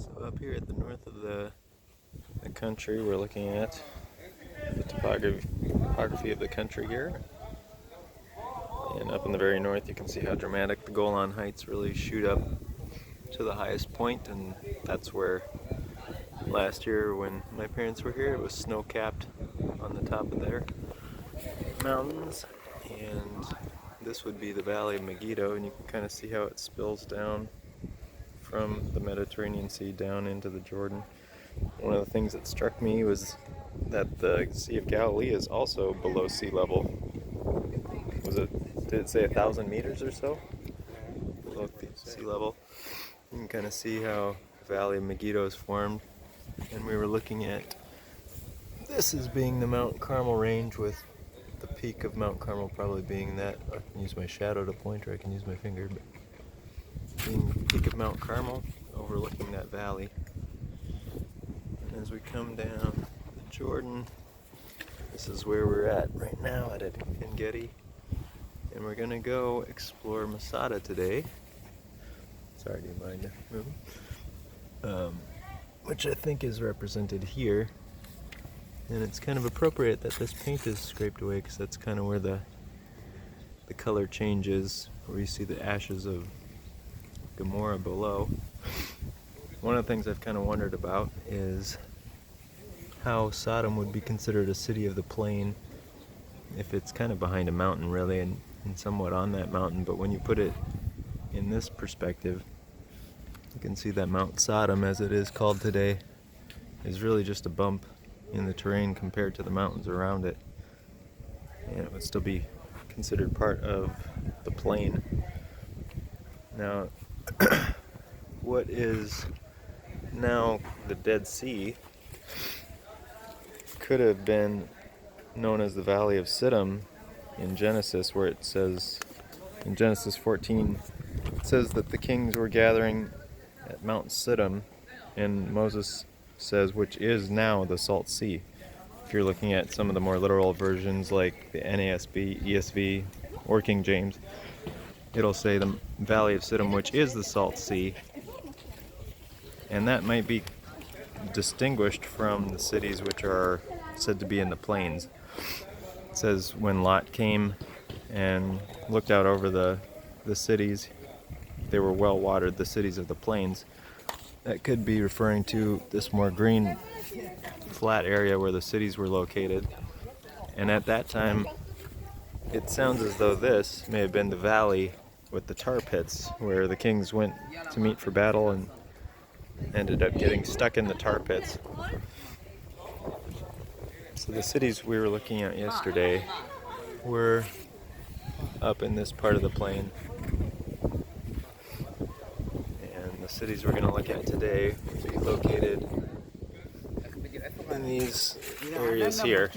So up here at the north of the country, we're looking at the topography of the country here. And up in the very north you can see how dramatic the Golan Heights really shoot up to the highest point, and that's where last year when my parents were here it was snow-capped on the top of their mountains. And this would be the Valley of Megiddo, and you can kind of see how it spills down from the Mediterranean Sea down into the Jordan. One of the things that struck me was that the Sea of Galilee is also below sea level. Did it say 1,000 meters or so below sea level? You can kind of see how the Valley of Megiddo is formed. And we were looking at this as being the Mount Carmel range, with the peak of Mount Carmel probably being that. I can use my shadow to point, or I can use my finger, but being the peak of Mount Carmel overlooking that valley. And as we come down the Jordan, this is where we're at right now, at Ein Gedi. And we're gonna go explore Masada today. Sorry, do you mind moving? Which I think is represented here. And it's kind of appropriate that this paint is scraped away, because that's kind of where the color changes, where you see the ashes of Gomorrah below. One of the things I've kind of wondered about is how Sodom would be considered a city of the plain if it's kind of behind a mountain, really, and somewhat on that mountain. But when you put it in this perspective, you can see that Mount Sodom, as it is called today, is really just a bump in the terrain compared to the mountains around it, and it would still be considered part of the plain. Now, what is now the Dead Sea could have been known as the Valley of Siddim in Genesis, where it says in Genesis 14, it says that the kings were gathering at Mount Siddim, and Moses says, which is now the Salt Sea. If you're looking at some of the more literal versions like the NASB, ESV, or King James, it'll say the Valley of Siddim, which is the Salt Sea, and that might be distinguished from the cities which are said to be in the plains. It says when Lot came and looked out over the cities, they were well watered, the cities of the plains. That could be referring to this more green, flat area where the cities were located. And at that time, it sounds as though this may have been the valley with the tar pits, where the kings went to meet for battle and ended up getting stuck in the tar pits. So the cities we were looking at yesterday were up in this part of the plain. The cities we're going to look at today will be located in these areas here.